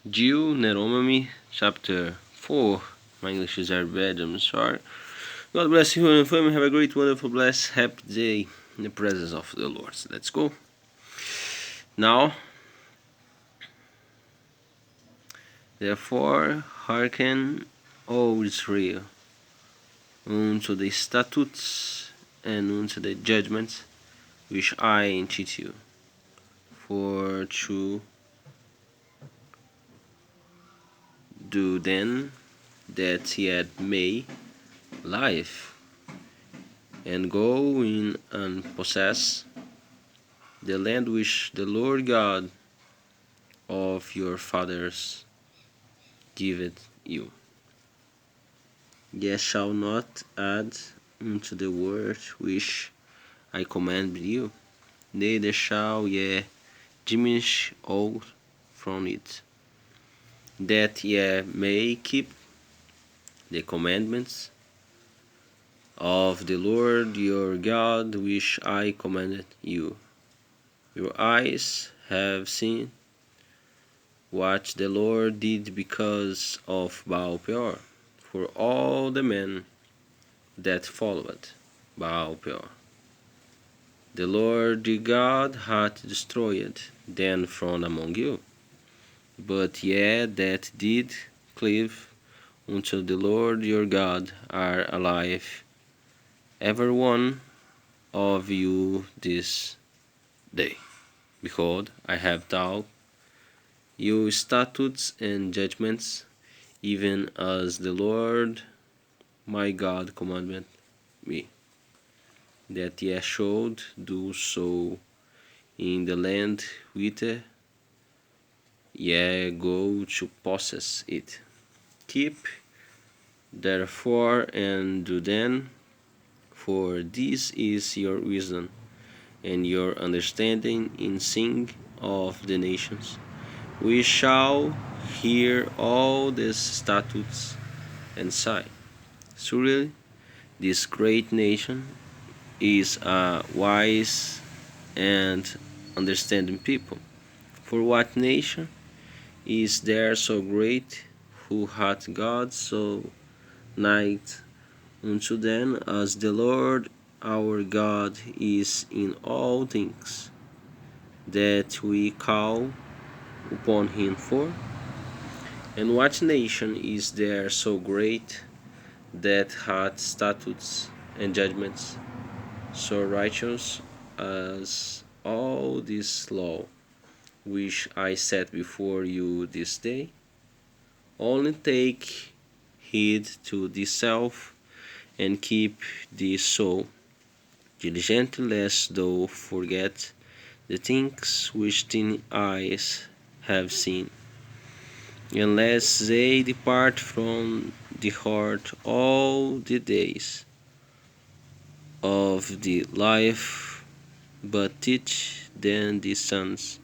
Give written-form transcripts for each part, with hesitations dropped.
Deuteronomy chapter 4. My English is very bad, I'm sorry. God bless you and family. Have a great, wonderful, blessed, happy day in the presence of the Lord. So let's go. Now, therefore, hearken, O Israel, unto the statutes and unto the judgments which I entreat you, for to do then that ye may live, and go in and possess the land which the Lord God of your fathers giveth you. Ye shall not add unto the word which I command you, neither shall ye diminish aught from it, that ye may keep the commandments of the Lord your God which I commanded you. Your eyes have seen what the Lord did because of Baal Peor, for all the men that followed Baal Peor. The Lord your God hath destroyed them from among you. But ye that did cleave unto the Lord your God are alive, every one of you this day. Behold, I have taught you statutes and judgments, even as the Lord my God commanded me, that ye should do so in the land whither ye go to possess it. Keep therefore and do then, for this is your wisdom and your understanding in seeing of the nations. We shall hear all these statutes and say, surely this great nation is a wise and understanding people. For what nation is there so great, who hath God so nigh unto them as the Lord our God is in all things that we call upon him for? And what nation is there so great that hath statutes and judgments so righteous as all this law which I set before you this day? Only take heed to thyself, and keep thee so diligently, lest thou forget the things which thine eyes have seen, unless they depart from the heart all the days of the life, but teach them the sons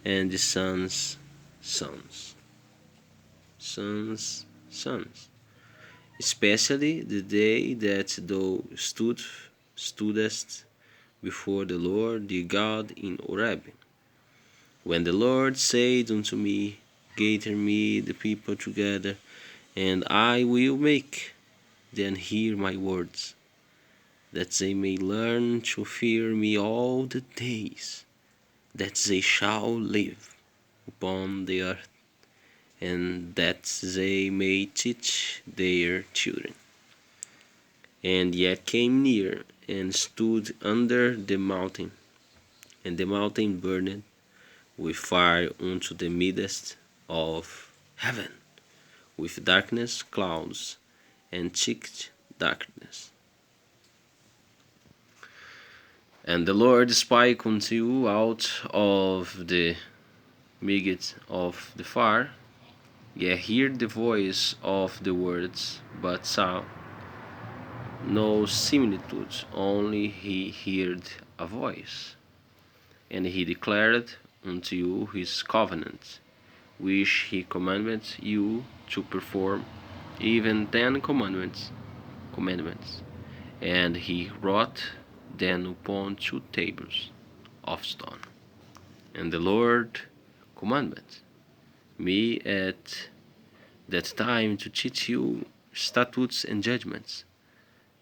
and the sons' sons. Sons, especially the day that thou stoodest before the Lord thy God in Horeb, when the Lord said unto me, gather me the people together, and I will make them hear my words, that they may learn to fear me all the days that they shall live upon the earth, and that they may teach their children. And yet came near and stood under the mountain, and the mountain burned with fire unto the midst of heaven, with darkness, clouds, and thick darkness. And the Lord spake unto you out of the midst of the fire. Ye heard the voice of the words, but saw no similitude, only he heard a voice. And he declared unto you his covenant, which he commanded you to perform, even 10 commandments. And he wrote them upon 2 tables of stone. And the Lord commanded me at that time to teach you statutes and judgments,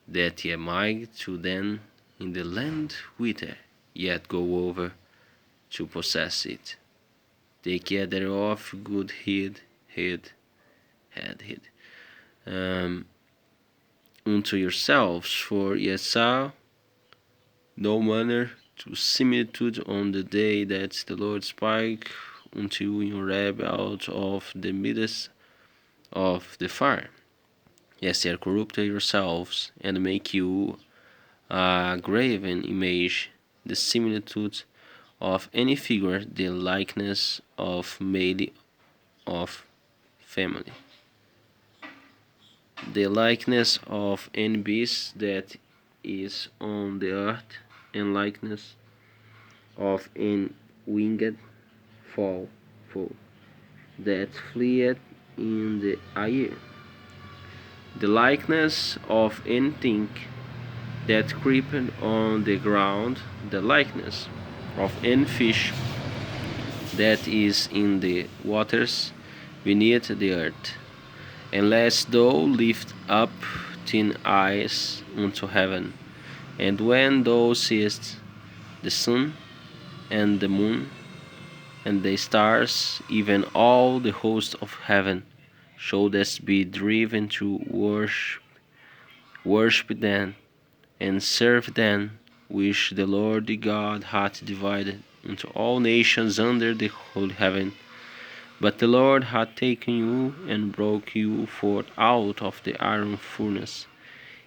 that ye might to then in the land whither yet go over to possess it. Take ye thereof good heed unto yourselves, for ye saw no manner to similitude on the day that the Lord spake unto you in Horeb out of the midst of the fire. Yes, ye corrupted yourselves, and make you a graven image, the similitude of any figure, the likeness of male of family, the likeness of any beast that is on the earth, and likeness of an winged fowl that fleeth in the air, the likeness of anything that creepeth on the ground, the likeness of any fish that is in the waters beneath the earth. Unless thou lift up thine eyes unto heaven, and when thou seest the sun and the moon and the stars, even all the host of heaven, shouldest be driven to worship them, and serve them, which the Lord thy God hath divided unto all nations under the whole heaven. But the Lord hath taken you and brought you forth out of the iron furnace,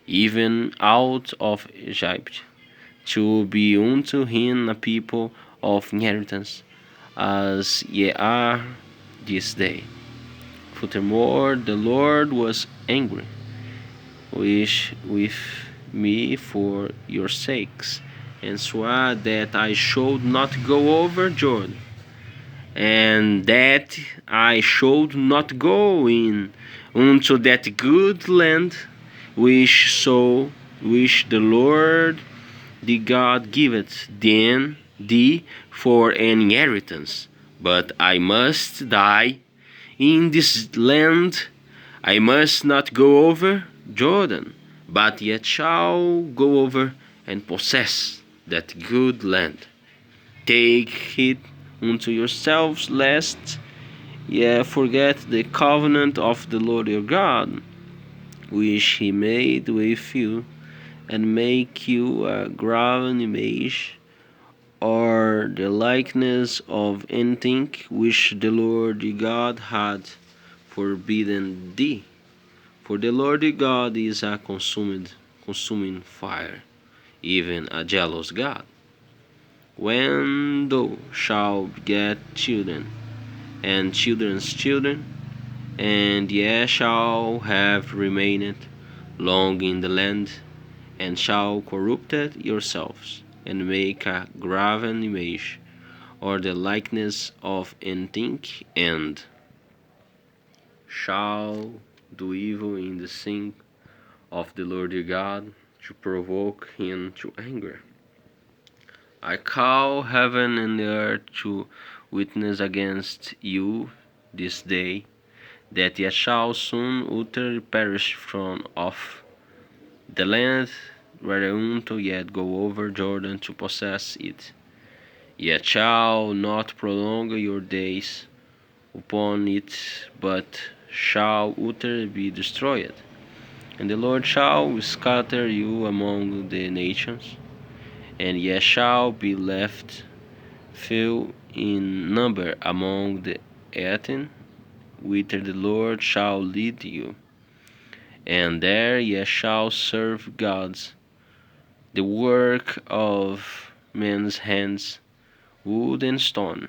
even out of Egypt, to be unto him a people of inheritance, as ye are this day. Furthermore, the Lord was angry with me for your sakes, and swore that I should not go over Jordan, and that I should not go in unto that good land which the Lord the God giveth thee for an inheritance. But I must die in this land. I must not go over Jordan, but yet shall go over and possess that good land. Take heed unto yourselves, lest ye forget the covenant of the Lord your God, which he made with you, and make you a graven image, or the likeness of anything which the Lord your God had forbidden thee. For the Lord your God is a consuming fire, even a jealous God. When thou shalt beget children, and children's children, and ye shall have remained long in the land, and shall corrupt yourselves, and make a graven image, or the likeness of anything, and shall do evil in the sight of the Lord your God, to provoke him to anger. I call heaven and the earth to witness against you this day, that ye shall soon utterly perish from off the land whereunto ye go over Jordan to possess it. Ye shall not prolong your days upon it, but shall utterly be destroyed. And the Lord shall scatter you among the nations, and ye shall be left few in number among the heathen, whither the Lord shall lead you. And there ye shall serve gods, the work of men's hands, wood and stone,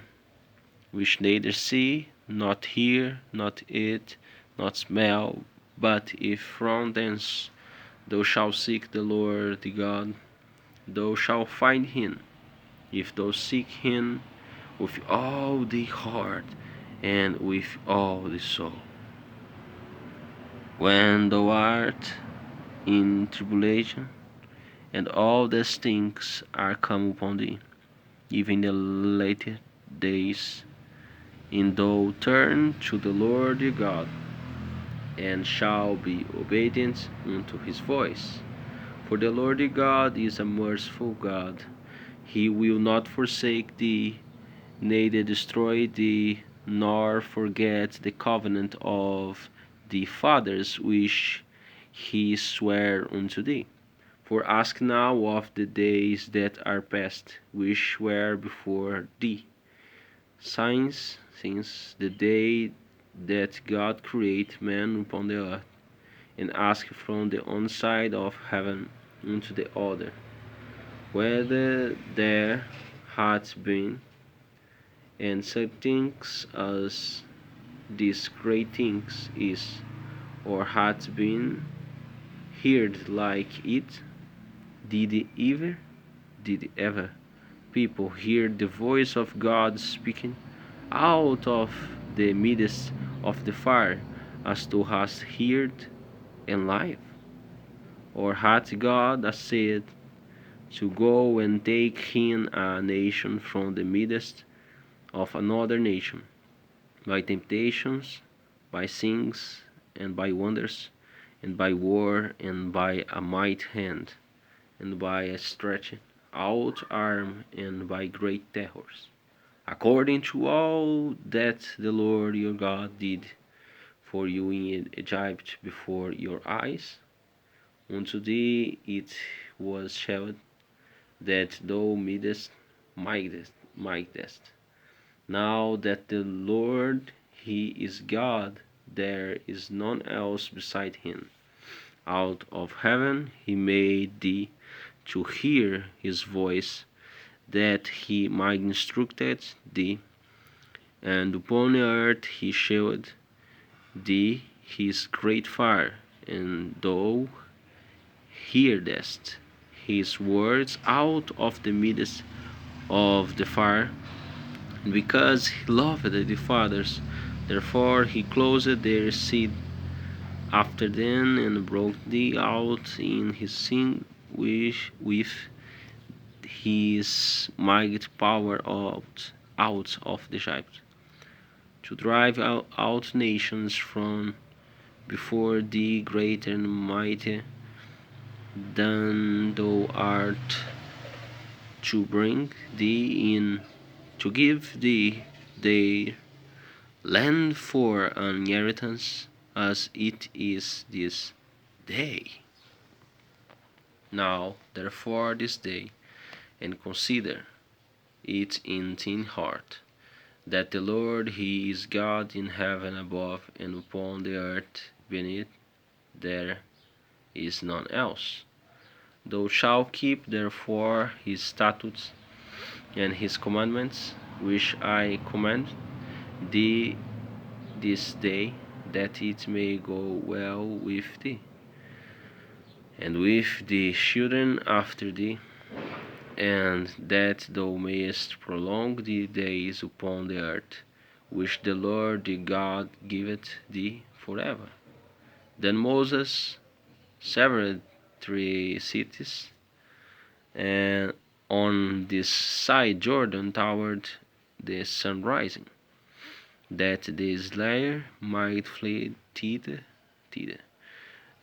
which neither see, not hear, not eat, not smell, but if from thence thou shalt seek the Lord thy God, thou shalt find him, if thou seek him with all the heart and with all the soul. When thou art in tribulation, and all these things are come upon thee, even the later days, and thou turn to the Lord your God, and shall be obedient unto his voice. For the Lord your God is a merciful God. He will not forsake thee, neither destroy thee, nor forget the covenant of the fathers which he sware unto thee. For ask now of the days that are past, which were before thee, since the day that God created man upon the earth, and ask from the one side of heaven unto the other, whether there hath been and such things as these great things is, or hath been heard like it. Did ever people hear the voice of God speaking out of the midst of the fire, as thou hast heard and life? Or hath God essayed to go and take in a nation from the midst of another nation, by temptations, by signs, and by wonders, and by war, and by a mighty hand, and by a stretched out arm, and by great terrors, according to all that the Lord your God did for you in Egypt before your eyes? Unto thee it was shewed that thou mightest. Now that the Lord he is God, there is none else beside him. Out of heaven he made thee to hear his voice, that he might instruct thee, and upon the earth he shewed thee his great fire, and thou heardest his words out of the midst of the fire. And because he loved the fathers, therefore he closed their seed after them, and brought thee out in his sin with his mighty power out of Egypt, to drive out nations from before thee, greater and mightier than thou art, to bring thee in, to give thee their land for an inheritance, as it is this day. Now therefore this day, and consider it in thine heart, that the Lord he is God in heaven above, and upon the earth beneath, there is none else. Thou shalt keep therefore his statutes and his commandments, which I command thee this day, that it may go well with thee, and with the children after thee, and that thou mayest prolong the days upon the earth, which the Lord thy God giveth thee forever. Then Moses severed 3 cities, and on this side Jordan toward the sunrising, that the slayer might flee thither.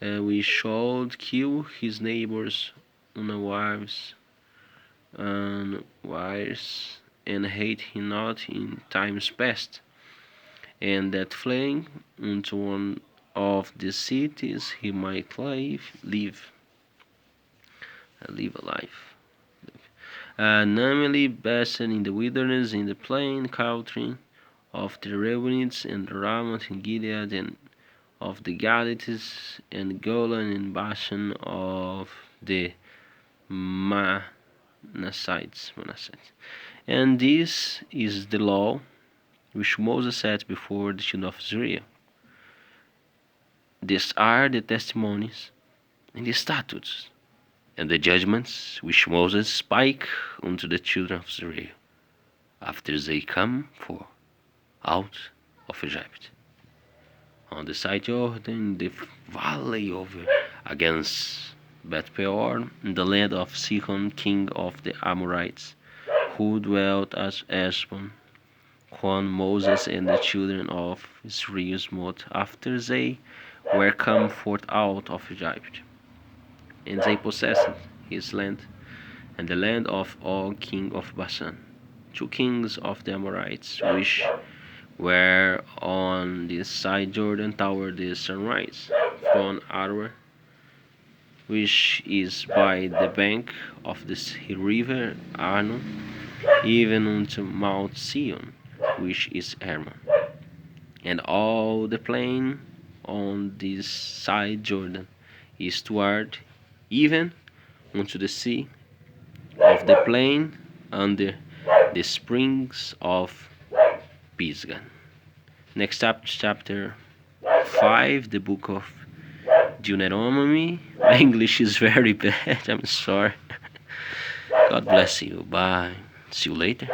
And we should kill his neighbors unawares and wires, and hate him not in times past, and that fleeing unto one of the cities he might live a life. Namely, based in the wilderness, in the plain country of the Reubenites, and the Ramoth and Gilead, and of the Gadites, and Golan and Bashan, of the Manassites. And this is the law which Moses set before the children of Israel. These are the testimonies and the statutes and the judgments which Moses spake unto the children of Israel, after they come forth out of Egypt, on the side Jordan, in the valley over against Beth Peor, in the land of Sihon king of the Amorites, who dwelt at Heshbon, when Moses and the children of Israel smote after they were come forth out of Egypt. And they possessed his land, and the land of Og king of Bashan, two kings of the Amorites, which were on this side Jordan toward the sunrise, from Arwa, which is by the bank of the river Arnon, even unto Mount Sion, which is Hermon, and all the plain on this side Jordan, eastward, even unto the sea of the plain under the springs of Pisgah. Next up, chapter 5, the book of Deuteronomy. My English is very bad, I'm sorry. God bless you. Bye. See you later.